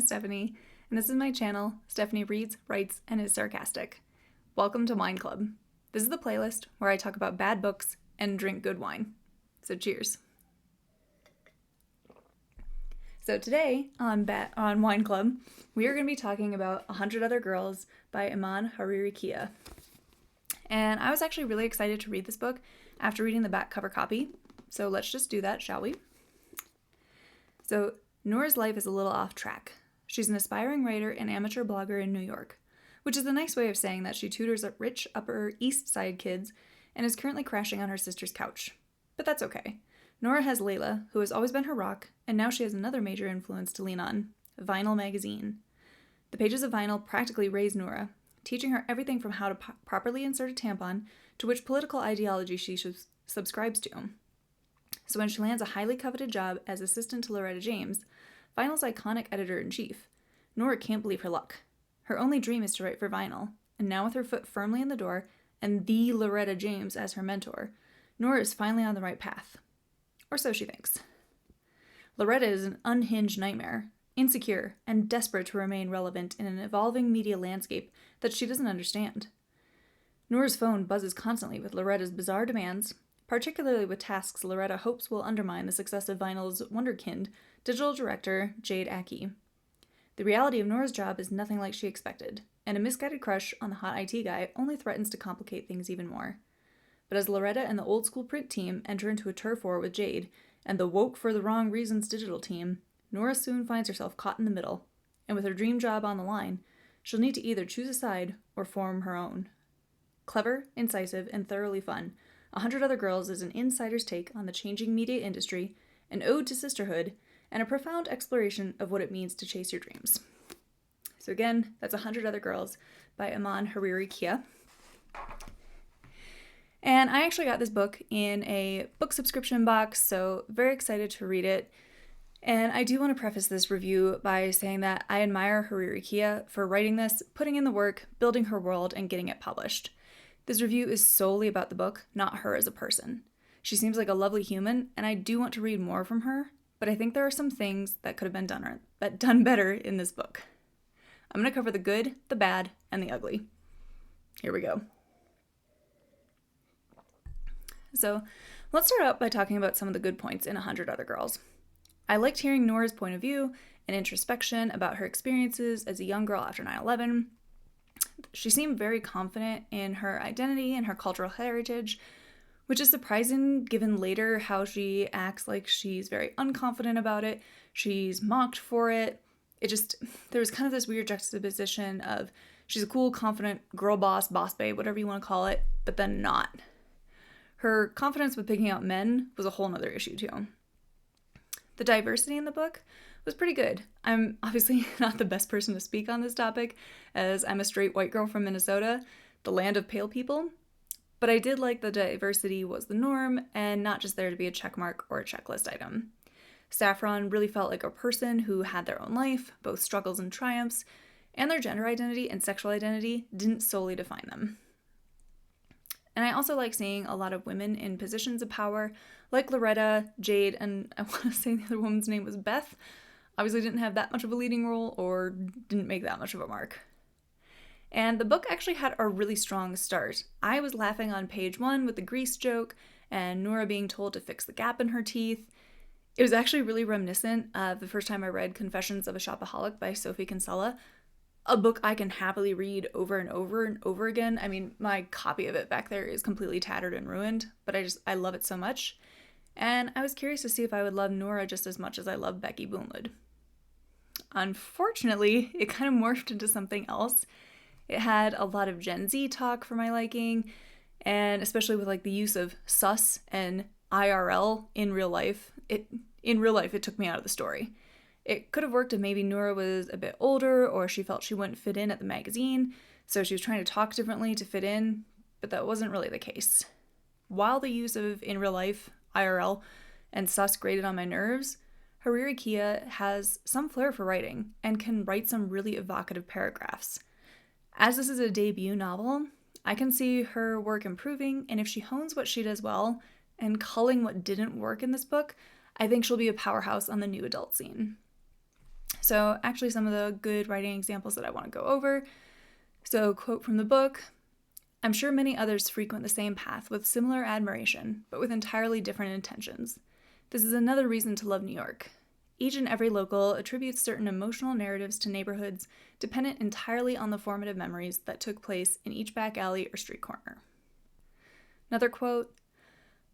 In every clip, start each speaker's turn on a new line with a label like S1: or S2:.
S1: Stephanie, and this is my channel, Stephanie Reads, Writes, and is Sarcastic. Welcome to Whine Club. This is the playlist where I talk about bad books and drink good wine. So cheers. So today on Whine Club, we are going to be talking about 100 Other Girls by Iman Hariri-Kia. And I was actually really excited to read this book after reading the back cover copy. So let's just do that, shall we? So Nora's life is a little off track. She's an aspiring writer and amateur blogger in New York, which is a nice way of saying that she tutors rich Upper East Side kids and is currently crashing on her sister's couch. But that's okay. Nora has Layla, who has always been her rock, and now she has another major influence to lean on, Vinyl magazine. The pages of Vinyl practically raise Nora, teaching her everything from how to properly insert a tampon to which political ideology she subscribes to. So when she lands a highly coveted job as assistant to Loretta James, Vinyl's iconic editor-in-chief, Nora can't believe her luck. Her only dream is to write for Vinyl, and now with her foot firmly in the door and the Loretta James as her mentor, Nora is finally on the right path. Or so she thinks. Loretta is an unhinged nightmare, insecure, and desperate to remain relevant in an evolving media landscape that she doesn't understand. Nora's phone buzzes constantly with Loretta's bizarre demands, particularly with tasks Loretta hopes will undermine the success of Vinyl's wonderkind, digital director Jade Aki. The reality of Nora's job is nothing like she expected, and a misguided crush on the hot IT guy only threatens to complicate things even more. But as Loretta and the old school print team enter into a turf war with Jade, and the woke for the wrong reasons digital team, Nora soon finds herself caught in the middle, and with her dream job on the line, she'll need to either choose a side or form her own. Clever, incisive, and thoroughly fun, 100 Other Girls is an insider's take on the changing media industry, an ode to sisterhood, and a profound exploration of what it means to chase your dreams. So again, that's 100 Other Girls by Iman Hariri-Kia. And I actually got this book in a book subscription box, so very excited to read it. And I do want to preface this review by saying that I admire Hariri-Kia for writing this, putting in the work, building her world, and getting it published. This review is solely about the book, not her as a person. She seems like a lovely human, and I do want to read more from her, but I think there are some things that could have been done better in this book. I'm going to cover the good, the bad, and the ugly. Here we go. So let's start out by talking about some of the good points in 100 Other Girls. I liked hearing Nora's point of view and introspection about her experiences as a young girl after 9/11. She seemed very confident in her identity and her cultural heritage, which is surprising given later how she acts like she's very unconfident about it. She's mocked for it. There was kind of this weird juxtaposition of she's a cool, confident girl boss, boss babe, whatever you want to call it, but then not. Her confidence with picking out men was a whole nother issue too. The diversity in the book was pretty good. I'm obviously not the best person to speak on this topic, as I'm a straight white girl from Minnesota, the land of pale people, but I did like the diversity was the norm and not just there to be a checkmark or a checklist item. Saffron really felt like a person who had their own life, both struggles and triumphs, and their gender identity and sexual identity didn't solely define them. And I also like seeing a lot of women in positions of power, like Loretta, Jade, and I want to say the other woman's name was Beth. Obviously didn't have that much of a leading role or didn't make that much of a mark. And the book actually had a really strong start. I was laughing on page 1 with the grease joke and Nora being told to fix the gap in her teeth. It was actually really reminiscent of the first time I read Confessions of a Shopaholic by Sophie Kinsella, a book I can happily read over and over and over again. I mean, my copy of it back there is completely tattered and ruined, but I love it so much. And I was curious to see if I would love Nora just as much as I love Becky Boonwood. Unfortunately, it kind of morphed into something else. It had a lot of Gen Z talk for my liking, and especially with like the use of sus and IRL in real life. It took me out of the story. It could have worked if maybe Nora was a bit older or she felt she wouldn't fit in at the magazine, so she was trying to talk differently to fit in, but that wasn't really the case. While the use of in real life, IRL, and sus grated on my nerves, Hariri-Kia has some flair for writing and can write some really evocative paragraphs. As this is a debut novel, I can see her work improving, and if she hones what she does well and culling what didn't work in this book, I think she'll be a powerhouse on the new adult scene. So actually some of the good writing examples that I want to go over. So quote from the book, "I'm sure many others frequent the same path with similar admiration, but with entirely different intentions. This is another reason to love New York. Each and every local attributes certain emotional narratives to neighborhoods dependent entirely on the formative memories that took place in each back alley or street corner." Another quote,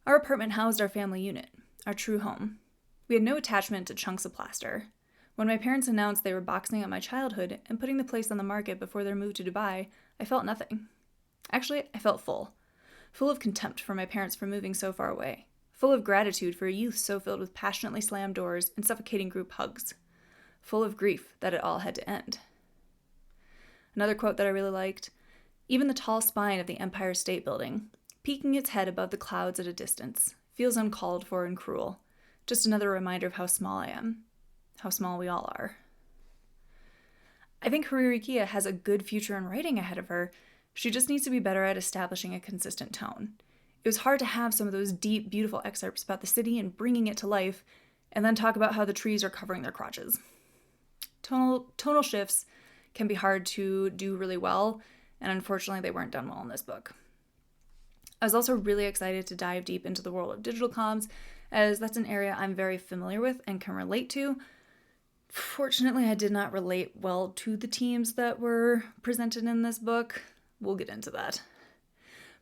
S1: "Our apartment housed our family unit, our true home. We had no attachment to chunks of plaster. When my parents announced they were boxing up my childhood and putting the place on the market before their move to Dubai, I felt nothing. Actually, I felt full. Full of contempt for my parents for moving so far away. Full of gratitude for a youth so filled with passionately slammed doors and suffocating group hugs. Full of grief that it all had to end." Another quote that I really liked, "Even the tall spine of the Empire State Building, peeking its head above the clouds at a distance, feels uncalled for and cruel. Just another reminder of how small I am. How small we all are." I think Haririkia has a good future in writing ahead of her. She just needs to be better at establishing a consistent tone. It was hard to have some of those deep, beautiful excerpts about the city and bringing it to life, and then talk about how the trees are covering their crotches. Tonal shifts can be hard to do really well, and unfortunately they weren't done well in this book. I was also really excited to dive deep into the world of digital comms, as that's an area I'm very familiar with and can relate to. Fortunately, I did not relate well to the teams that were presented in this book. We'll get into that.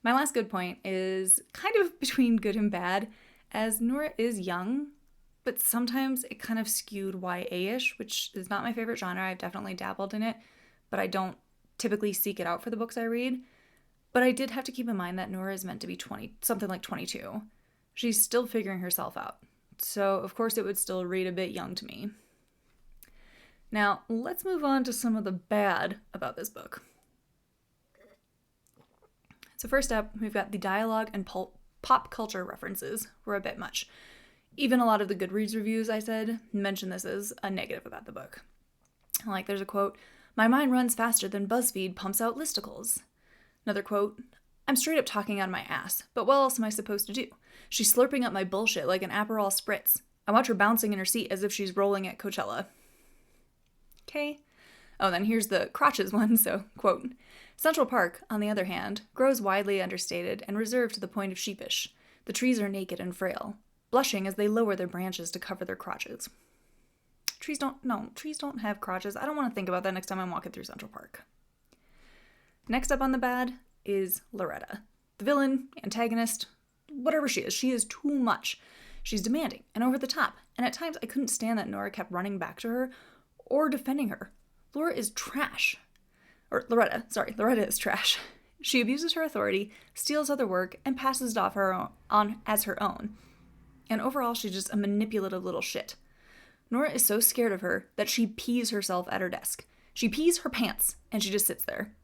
S1: My last good point is kind of between good and bad, as Nora is young, but sometimes it kind of skewed YA-ish, which is not my favorite genre. I've definitely dabbled in it, but I don't typically seek it out for the books I read. But I did have to keep in mind that Nora is meant to be something like 22. She's still figuring herself out. So, of course, it would still read a bit young to me. Now, let's move on to some of the bad about this book. So first up, we've got the dialogue and pop culture references were a bit much. Even a lot of the Goodreads reviews I said mention this as a negative about the book. Like there's a quote, "My mind runs faster than BuzzFeed pumps out listicles." Another quote, "I'm straight up talking out of my ass, but what else am I supposed to do? She's slurping up my bullshit like an Aperol Spritz. I watch her bouncing in her seat as if she's rolling at Coachella." Okay. Oh, then here's the crotches one, so, quote, "Central Park, on the other hand, grows widely understated and reserved to the point of sheepish. The trees are naked and frail, blushing as they lower their branches to cover their crotches." Trees don't have crotches. I don't want to think about that next time I'm walking through Central Park. Next up on the bad is Loretta. The villain, antagonist, whatever she is too much. She's demanding and over the top, and at times I couldn't stand that Nora kept running back to her or defending her. Loretta is trash. She abuses her authority, steals other work, and passes it off as her own. And overall, she's just a manipulative little shit. Nora is so scared of her that she pees herself at her desk. She pees her pants, and she just sits there.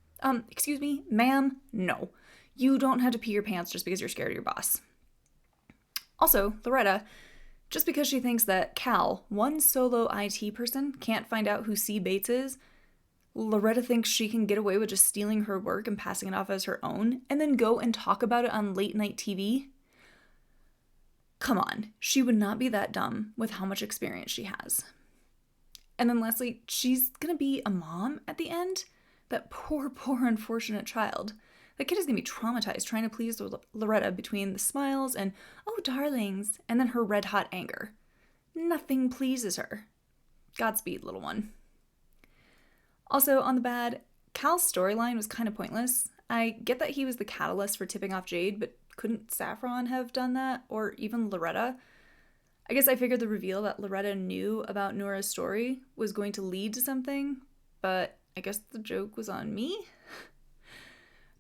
S1: Excuse me, ma'am? No. You don't have to pee your pants just because you're scared of your boss. Also, Loretta, just because she thinks that Cal, one solo IT person, can't find out who C. Bates is, Loretta thinks she can get away with just stealing her work and passing it off as her own, and then go and talk about it on late night TV? Come on, she would not be that dumb with how much experience she has. And then lastly, she's gonna be a mom at the end? That poor unfortunate child. That kid is gonna be traumatized trying to please Loretta between the smiles and, "Oh, darlings," and then her red-hot anger. Nothing pleases her. Godspeed, little one. Also, on the bad, Cal's storyline was kind of pointless. I get that he was the catalyst for tipping off Jade, but couldn't Saffron have done that? Or even Loretta? I guess I figured the reveal that Loretta knew about Nora's story was going to lead to something, but I guess the joke was on me?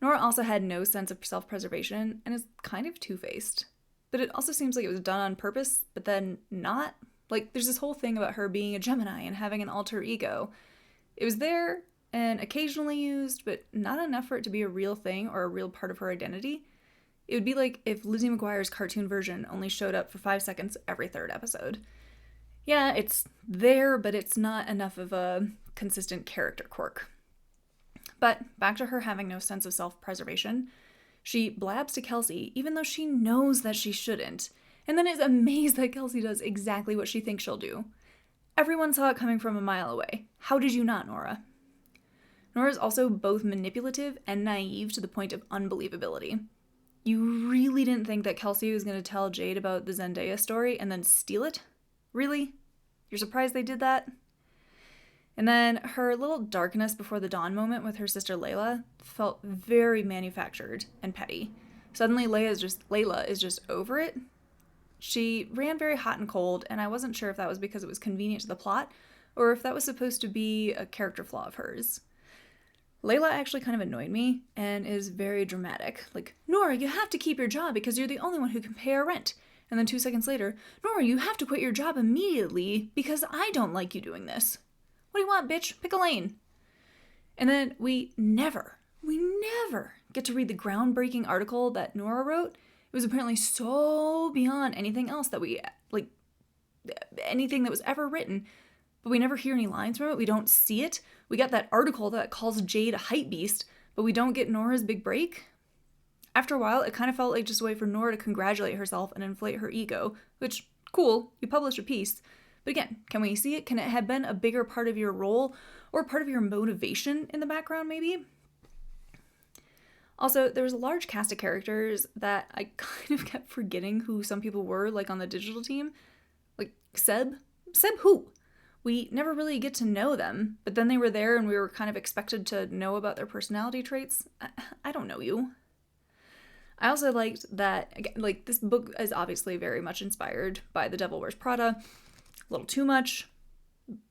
S1: Nora also had no sense of self-preservation and is kind of two-faced. But it also seems like it was done on purpose, but then not. Like, there's this whole thing about her being a Gemini and having an alter ego. It was there and occasionally used, but not enough for it to be a real thing or a real part of her identity. It would be like if Lizzie McGuire's cartoon version only showed up for 5 seconds every third episode. Yeah, it's there, but it's not enough of a consistent character quirk. But back to her having no sense of self-preservation. She blabs to Kelsey, even though she knows that she shouldn't, and then is amazed that Kelsey does exactly what she thinks she'll do. Everyone saw it coming from a mile away. How did you not, Nora? Nora is also both manipulative and naive to the point of unbelievability. You really didn't think that Kelsey was going to tell Jade about the Zendaya story and then steal it? Really? You're surprised they did that? And then her little darkness before the dawn moment with her sister Layla felt very manufactured and petty. Suddenly Layla is just over it. She ran very hot and cold, and I wasn't sure if that was because it was convenient to the plot or if that was supposed to be a character flaw of hers. Layla actually kind of annoyed me and is very dramatic. Like, Nora, you have to keep your job because you're the only one who can pay our rent. And then 2 seconds later, Nora, you have to quit your job immediately because I don't like you doing this. What do you want, bitch? Pick a lane. And then we never get to read the groundbreaking article that Nora wrote. It was apparently so beyond anything else that anything that was ever written, but we never hear any lines from it. We don't see it. We got that article that calls Jade a hype beast, but we don't get Nora's big break. After a while, it kind of felt like just a way for Nora to congratulate herself and inflate her ego, which, cool, you published a piece. But again, can we see it? Can it have been a bigger part of your role or part of your motivation in the background, maybe? Also, there was a large cast of characters that I kind of kept forgetting who some people were, like on the digital team. Like Seb. Seb who? We never really get to know them, but then they were there and we were kind of expected to know about their personality traits. I don't know you. I also liked that, like, this book is obviously very much inspired by The Devil Wears Prada. A little too much,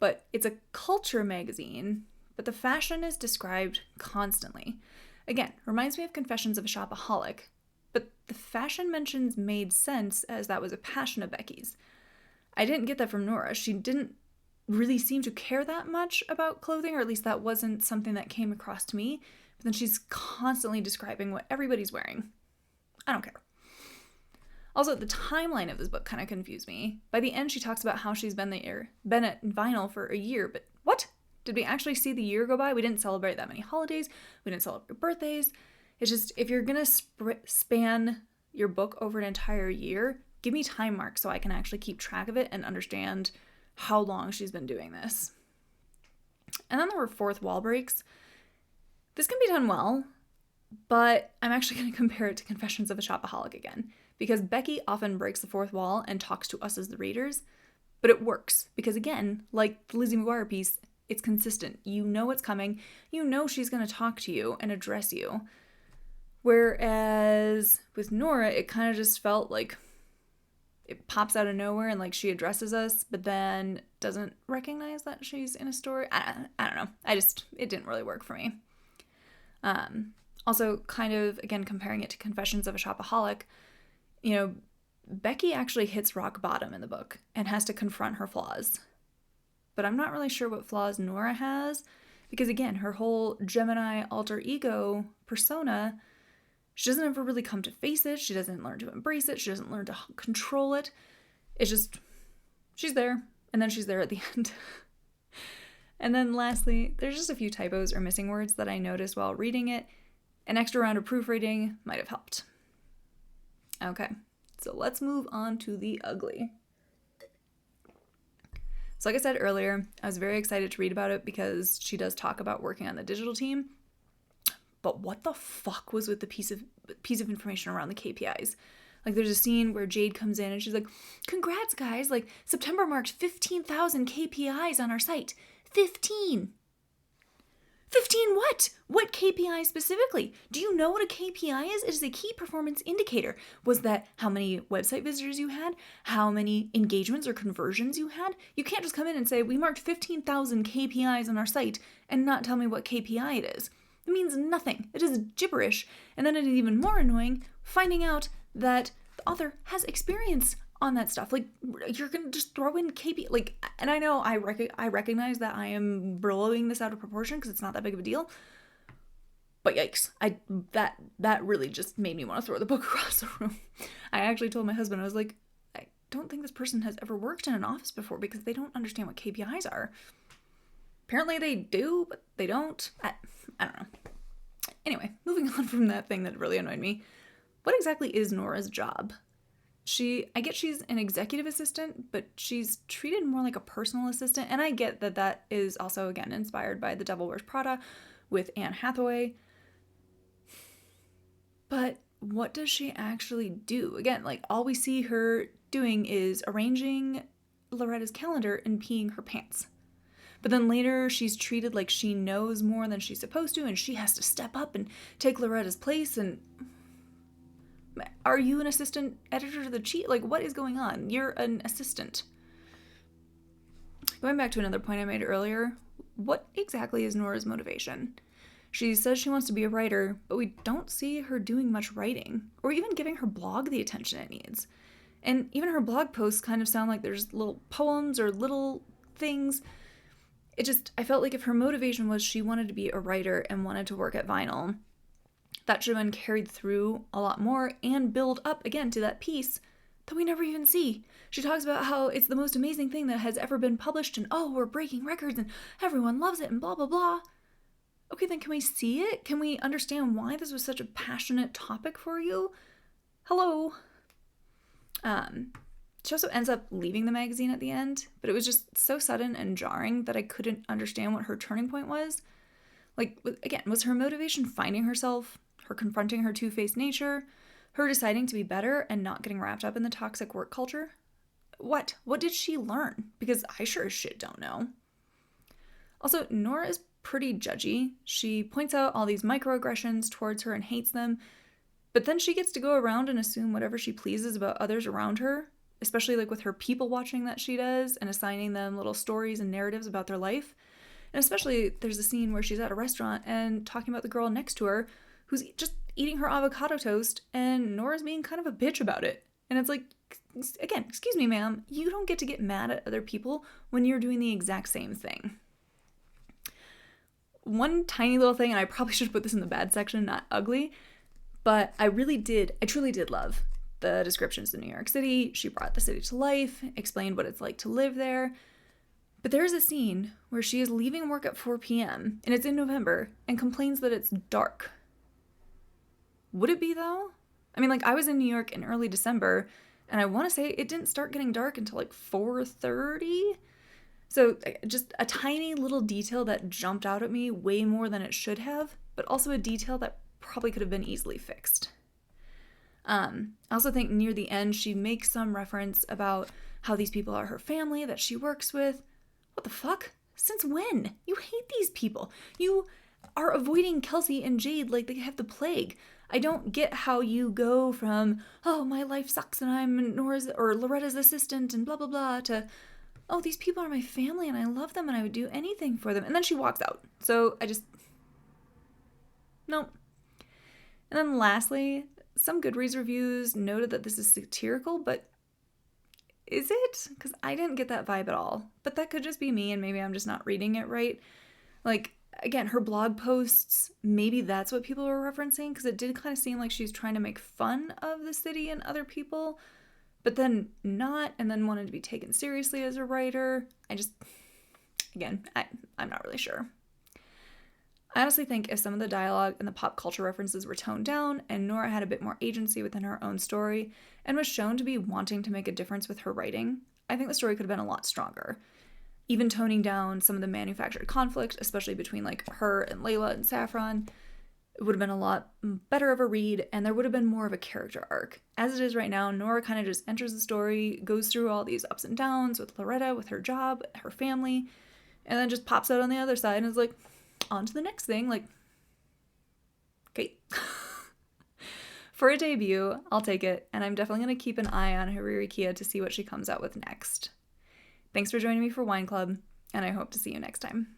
S1: but it's a culture magazine, but the fashion is described constantly. Again, reminds me of Confessions of a Shopaholic, but the fashion mentions made sense as that was a passion of Becky's. I didn't get that from Nora. She didn't really seem to care that much about clothing, or at least that wasn't something that came across to me, but then she's constantly describing what everybody's wearing. I don't care. Also, the timeline of this book kind of confused me. By the end, she talks about how she's been at vinyl for a year, but what? Did we actually see the year go by? We didn't celebrate that many holidays. We didn't celebrate birthdays. It's just, if you're going to span your book over an entire year, give me time marks so I can actually keep track of it and understand how long she's been doing this. And then there were fourth wall breaks. This can be done well, but I'm actually going to compare it to Confessions of a Shopaholic again, because Becky often breaks the fourth wall and talks to us as the readers, but it works because, again, like the Lizzie McGuire piece, it's consistent. You know what's coming. You know she's going to talk to you and address you. Whereas with Nora, it kind of just felt like it pops out of nowhere and like she addresses us, but then doesn't recognize that she's in a story. I don't know. It didn't really work for me. Also, kind of, again, comparing it to Confessions of a Shopaholic, you know, Becky actually hits rock bottom in the book and has to confront her flaws. But I'm not really sure what flaws Nora has, because again, her whole Gemini alter ego persona, she doesn't ever really come to face it. She doesn't learn to embrace it. She doesn't learn to control it. It's just, she's there, and then she's there at the end. And then lastly, there's just a few typos or missing words that I noticed while reading it. An extra round of proofreading might have helped. Okay, so let's move on to the ugly. So like I said earlier, I was very excited to read about it because she does talk about working on the digital team. But what the fuck was with the piece of information around the KPIs? Like, there's a scene where Jade comes in and she's like, "Congrats, guys! Like, September marked 15,000 KPIs on our site. 15! 15 what? What KPI specifically? Do you know what a KPI is? It is a key performance indicator. Was that how many website visitors you had? How many engagements or conversions you had? You can't just come in and say, we marked 15,000 KPIs on our site and not tell me what KPI it is. It means nothing. It is gibberish. And then it is even more annoying finding out that the author has experience on that stuff. Like, you're gonna just throw in KPI, like, and I know I recognize that I am blowing this out of proportion because it's not that big of a deal, but yikes, that really just made me want to throw the book across the room. I actually told my husband, I was like, I don't think this person has ever worked in an office before because they don't understand what KPIs are. Apparently they do, but they don't. I don't know. Anyway, moving on from that thing that really annoyed me, what exactly is Nora's job? I get she's an executive assistant, but she's treated more like a personal assistant. And I get that that is also, again, inspired by The Devil Wears Prada with Anne Hathaway. But what does she actually do? Again, like, all we see her doing is arranging Loretta's calendar and peeing her pants. But then later she's treated like she knows more than she's supposed to, and she has to step up and take Loretta's place. And are you an assistant editor to the chief? Like, what is going on? You're an assistant. Going back to another point I made earlier, what exactly is Nora's motivation? She says she wants to be a writer, but we don't see her doing much writing, or even giving her blog the attention it needs. And even her blog posts kind of sound like there's little poems or little things. I felt like if her motivation was she wanted to be a writer and wanted to work at Vinyl, that should have been carried through a lot more and build up again to that piece that we never even see. She talks about how it's the most amazing thing that has ever been published, and oh, we're breaking records and everyone loves it and blah, blah, blah. Okay, then can we see it? Can we understand why this was such a passionate topic for you? Hello. She also ends up leaving the magazine at the end, but it was just so sudden and jarring that I couldn't understand what her turning point was. Like, again, was her motivation finding herself, her confronting her two-faced nature, her deciding to be better and not getting wrapped up in the toxic work culture? What? What did she learn? Because I sure as shit don't know. Also, Nora is pretty judgy. She points out all these microaggressions towards her and hates them, but then she gets to go around and assume whatever she pleases about others around her, especially like with her people watching that she does and assigning them little stories and narratives about their life. And especially there's a scene where she's at a restaurant and talking about the girl next to her who's just eating her avocado toast, and Nora's being kind of a bitch about it. And it's like, again, excuse me, ma'am, you don't get to get mad at other people when you're doing the exact same thing. One tiny little thing, and I probably should put this in the bad section, not ugly, but I truly did love the descriptions of New York City. She brought the city to life, explained what it's like to live there. But there's a scene where she is leaving work at 4 p.m., and it's in November, and complains that it's dark. Would it be, though? I mean, like, I was in New York in early December, and I want to say it didn't start getting dark until like 4:30. So just a tiny little detail that jumped out at me way more than it should have, but also a detail that probably could have been easily fixed. I also think near the end, she makes some reference about how these people are her family that she works with. What the fuck? Since when? You hate these people. You are avoiding Kelsey and Jade like they have the plague. I don't get how you go from, oh, my life sucks and I'm Loretta's assistant and blah, blah, blah, to, oh, these people are my family and I love them and I would do anything for them. And then she walks out. So nope. And then lastly, some Goodreads reviews noted that this is satirical, but is it? Because I didn't get that vibe at all. But that could just be me, and maybe I'm just not reading it right. Like, again, her blog posts, maybe that's what people were referencing, because it did kind of seem like she's trying to make fun of the city and other people, but then not, and then wanted to be taken seriously as a writer. I'm not really sure. I honestly think if some of the dialogue and the pop culture references were toned down and Nora had a bit more agency within her own story and was shown to be wanting to make a difference with her writing, I think the story could have been a lot stronger. Even toning down some of the manufactured conflict, especially between like her and Layla and Saffron, it would have been a lot better of a read, and there would have been more of a character arc. As it is right now, Nora kind of just enters the story, goes through all these ups and downs with Loretta, with her job, her family, and then just pops out on the other side and is like, on to the next thing, like, okay. For a debut, I'll take it, and I'm definitely going to keep an eye on Hariri Kia to see what she comes out with next. Thanks for joining me for Whine Club, and I hope to see you next time.